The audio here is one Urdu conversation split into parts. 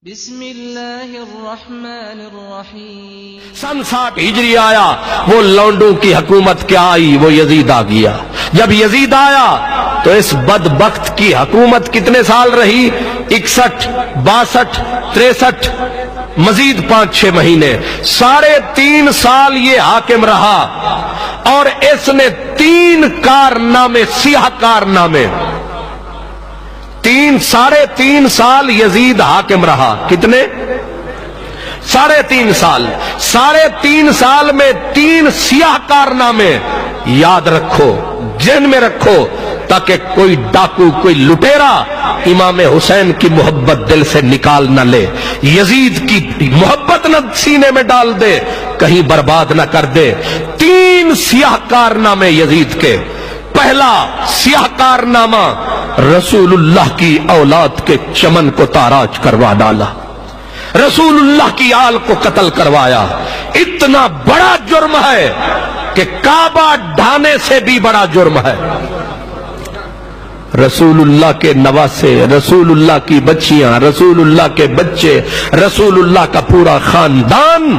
بسم اللہ الرحمن الرحیم۔ سن 60 ہجری آیا، وہ لونڈوں کی حکومت کیا آئی، وہ یزید آ گیا۔ جب یزید آیا تو اس بدبخت کی حکومت کتنے سال رہی؟ 61 62 63 مزید 5-6 مہینے، 3.5 سال یہ حاکم رہا، اور اس نے 3 کارنامے، سیاہ کارنامے، 3.5 سال یزید حاکم رہا۔ کتنے؟ 3.5 سال۔ 3.5 سال میں 3 سیاہ کارنامے یاد رکھو، ذہن میں رکھو، تاکہ کوئی ڈاکو، کوئی لٹیرا امام حسین کی محبت دل سے نکال نہ لے، یزید کی محبت نہ سینے میں ڈال دے، کہیں برباد نہ کر دے۔ 3 سیاہ کارنامے یزید کے۔ پہلا سیاہ کارنامہ، رسول اللہ کی اولاد کے چمن کو تاراج کروا ڈالا، رسول اللہ کی آل کو قتل کروایا۔ اتنا بڑا جرم ہے کہ کعبہ ڈھانے سے بھی بڑا جرم ہے۔ رسول اللہ کے نواسے، رسول اللہ کی بچیاں، رسول اللہ کے بچے، رسول اللہ کا پورا خاندان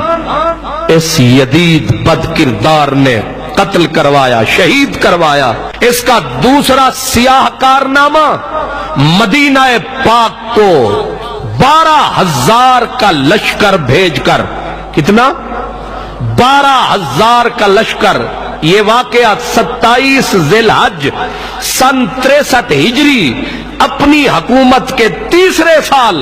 اس یزید بد کردار نے قتل کروایا، شہید کروایا۔ اس کا دوسرا سیاہ کارنامہ، مدینہ پاک کو 12,000 کا لشکر بھیج کر، کتنا؟ 12,000 کا لشکر۔ یہ واقعہ 27 ذی الحج سن 63 ہجری، اپنی حکومت کے 3رے سال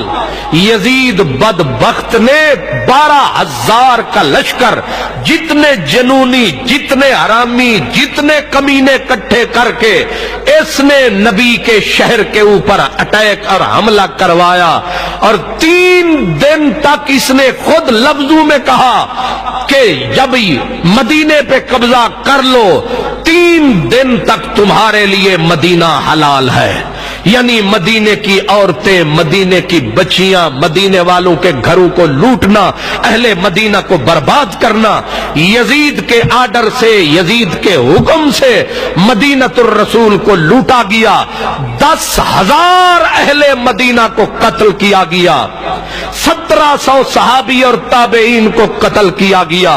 یزید بدبخت نے 12,000 کا لشکر، جتنے جنونی، جتنے حرامی، جتنے کمینے اکٹھے کر کے اس نے نبی کے شہر کے اوپر اٹیک اور حملہ کروایا۔ اور 3 دن تک اس نے خود لفظوں میں کہا کہ جب مدینے پہ قبضہ کر لو، 3 دن تک تمہارے لیے مدینہ حلال ہے، یعنی مدینے کی عورتیں، مدینے کی بچیاں، مدینے والوں کے گھروں کو لوٹنا، اہل مدینہ کو برباد کرنا۔ یزید کے آرڈر سے، یزید کے حکم سے مدینۃ الرسول کو لوٹا گیا، 10,000 اہل مدینہ کو قتل کیا گیا، 1700 صحابی اور تابعین کو قتل کیا گیا،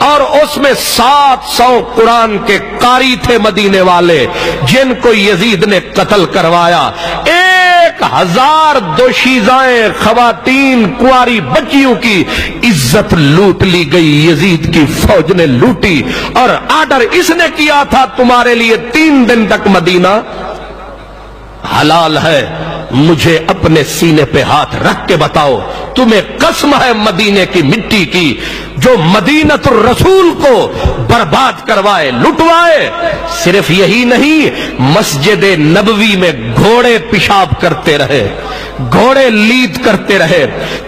اور اس میں 700 قرآن کے قاری تھے مدینے والے، جن کو یزید نے قتل کروایا۔ 1,000 دوشیزائیں، خواتین، کنواری بچیوں کی عزت لوٹ لی گئی، یزید کی فوج نے لوٹی، اور آرڈر اس نے کیا تھا تمہارے لیے 3 دن تک مدینہ حلال ہے۔ مجھے اپنے سینے پہ ہاتھ رکھ کے بتاؤ، تمہیں قسم ہے مدینے کی مٹی کی، جو مدینۃ الرسول کو برباد کروائے، لٹوائے۔ صرف یہی نہیں، مسجد نبوی میں گھوڑے پیشاب کرتے رہے، گھوڑے لید کرتے رہے۔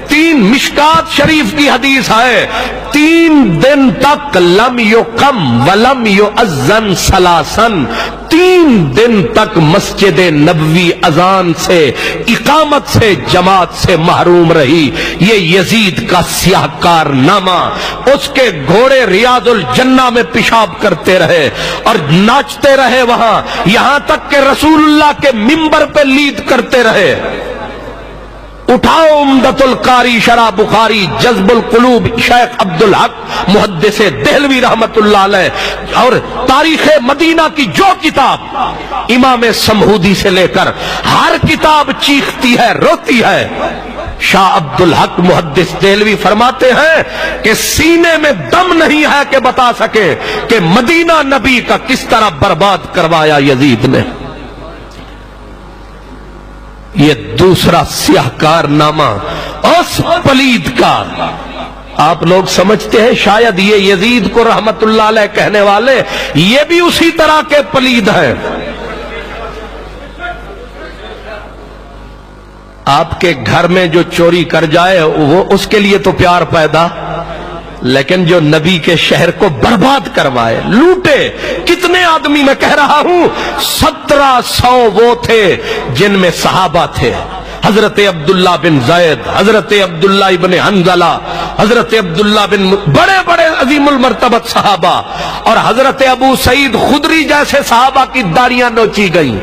3 مشکات شریف کی حدیث ہے، 3 دن تک لم یقم ولم یؤذن ثلاثاً، 3 دن تک مسجد نبوی اذان سے، اقامت سے، جماعت سے محروم رہی۔ یہ یزید کا سیاہ کارنامہ۔ اس کے گھوڑے ریاض الجنہ میں پیشاب کرتے رہے اور ناچتے رہے وہاں، یہاں تک کہ رسول اللہ کے منبر پہ لید کرتے رہے۔ اٹھاؤ عمدۃ القاری شرح بخاری، جذب القلوب شیخ عبدالحق محدث دہلوی رحمت اللہ علیہ، اور تاریخ مدینہ کی جو کتاب، امام سمہودی سے لے کر ہر کتاب چیختی ہے، روتی ہے۔ شاہ عبدالحق محدث دہلوی فرماتے ہیں کہ سینے میں دم نہیں ہے کہ بتا سکے کہ مدینہ نبی کا کس طرح برباد کروایا یزید نے۔ یہ دوسرا سیاہ کارنامہ اس پلید کا۔ آپ لوگ سمجھتے ہیں شاید یہ یزید کو رحمت اللہ علیہ کہنے والے یہ بھی اسی طرح کے پلید ہیں۔ آپ کے گھر میں جو چوری کر جائے وہ اس کے لیے تو پیار پیدا، لیکن جو نبی کے شہر کو برباد کروائے، لوٹے، کتنے آدمی میں کہہ رہا ہوں، 1700 وہ تھے جن میں صحابہ تھے، حضرت عبداللہ بن زید، حضرت عبداللہ ابن حنظلہ، حضرت عبداللہ بن، بڑے بڑے عظیم المرتبت صحابہ، اور حضرت ابو سعید خدری جیسے صحابہ کی داڑیاں نوچی گئیں،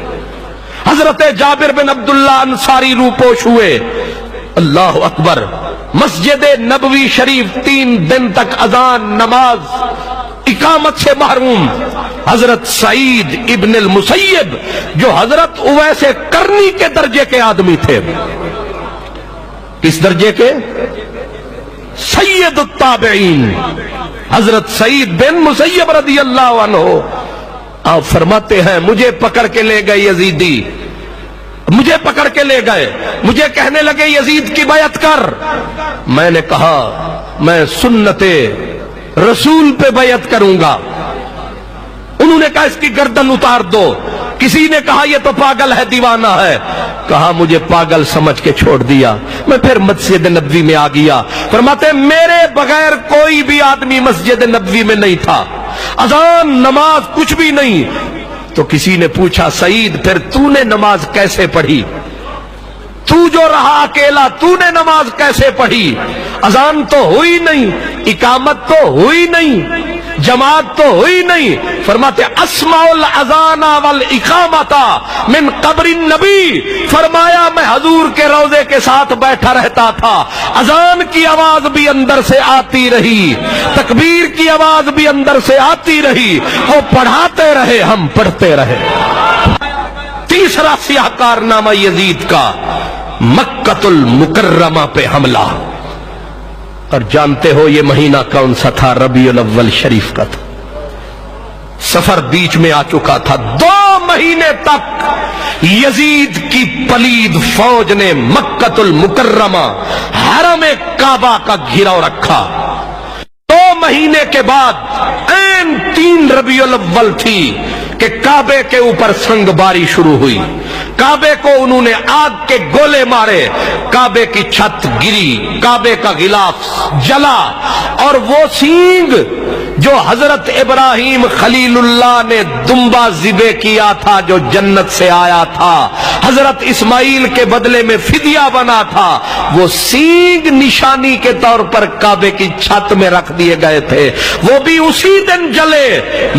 حضرت جابر بن عبداللہ انصاری روپوش ہوئے، اللہ اکبر، مسجد نبوی شریف 3 دن تک اذان، نماز، اقامت سے محروم۔ حضرت سعید ابن المسیب جو حضرت اویس کرنی کے درجے کے آدمی تھے، کس درجے کے؟ سید التابعین، حضرت سعید بن مسیب رضی اللہ عنہ، آپ فرماتے ہیں مجھے پکڑ کے لے گئے یزیدی، مجھے پکڑ کے لے گئے، مجھے کہنے لگے یزید کی بیعت کر۔ میں نے کہا میں سنت رسول پہ بیعت کروں گا۔ انہوں نے کہا اس کی گردن اتار دو۔ کسی نے کہا یہ تو پاگل ہے، دیوانہ ہے۔ کہا مجھے پاگل سمجھ کے چھوڑ دیا۔ میں پھر مسجد نبوی میں آ گیا۔ فرماتے میرے بغیر کوئی بھی آدمی مسجد نبوی میں نہیں تھا، اذان، نماز کچھ بھی نہیں۔ تو کسی نے پوچھا سعید پھر تو نے نماز کیسے پڑھی؟ تو جو رہا اکیلا، تو نے نماز کیسے پڑھی؟ اذان تو ہوئی نہیں، اقامت تو ہوئی نہیں، جماعت تو ہوئی نہیں۔ فرماتے اسمع الاذان والاقامت من قبر النبی، فرمایا میں حضور کے روضے کے ساتھ بیٹھا رہتا تھا، اذان کی آواز بھی اندر سے آتی رہی، تکبیر کی آواز بھی اندر سے آتی رہی، وہ پڑھاتے رہے، ہم پڑھتے رہے۔ تیسرا سیاہ کارنامہ یزید کا، مکہ المکرمہ پہ حملہ۔ اور جانتے ہو یہ مہینہ کون سا تھا؟ ربیع الاول شریف کا تھا۔ سفر بیچ میں آ چکا تھا۔ 2 مہینے تک یزید کی پلید فوج نے مکہ المکرمہ، حرم کعبہ کا گھیراؤ رکھا۔ 2 مہینے کے بعد عین 3 ربیع الاول تھی کہ کعبے کے اوپر سنگ باری شروع ہوئی۔ کعبے کو انہوں نے آگ کے گولے مارے، کعبے کی چھت گری، کعبے کا غلاف جلا، اور وہ سینگ جو حضرت ابراہیم خلیل اللہ نے دمبا ذبح کیا تھا، جو جنت سے آیا تھا، حضرت اسماعیل کے بدلے میں فدیہ بنا تھا، وہ سینگ نشانی کے طور پر کعبے کی چھت میں رکھ دیے گئے تھے، وہ بھی اسی دن جلے۔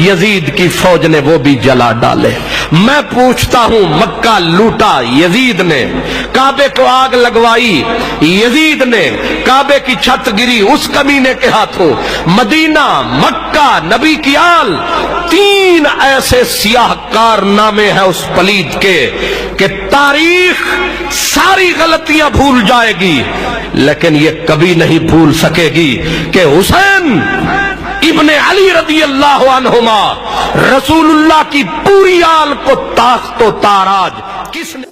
یزید کی فوج نے وہ بھی جلا ڈالے۔ میں پوچھتا ہوں مکہ لوٹا یزید نے، کعبے کو آگ لگوائی یزید نے، کعبے کی چھت گری اس کمینے کے ہاتھوں، مدینہ، مکہ، نبی کی آل، 3 ایسے سیاہ کارنامے ہیں اس پلید کے کہ تاریخ ساری غلطیاں بھول جائے گی، لیکن یہ کبھی نہیں بھول سکے گی کہ حسین ابن علی رضی اللہ عنہما رسول اللہ کی پوری آل کو تاخت و تاراج کس نے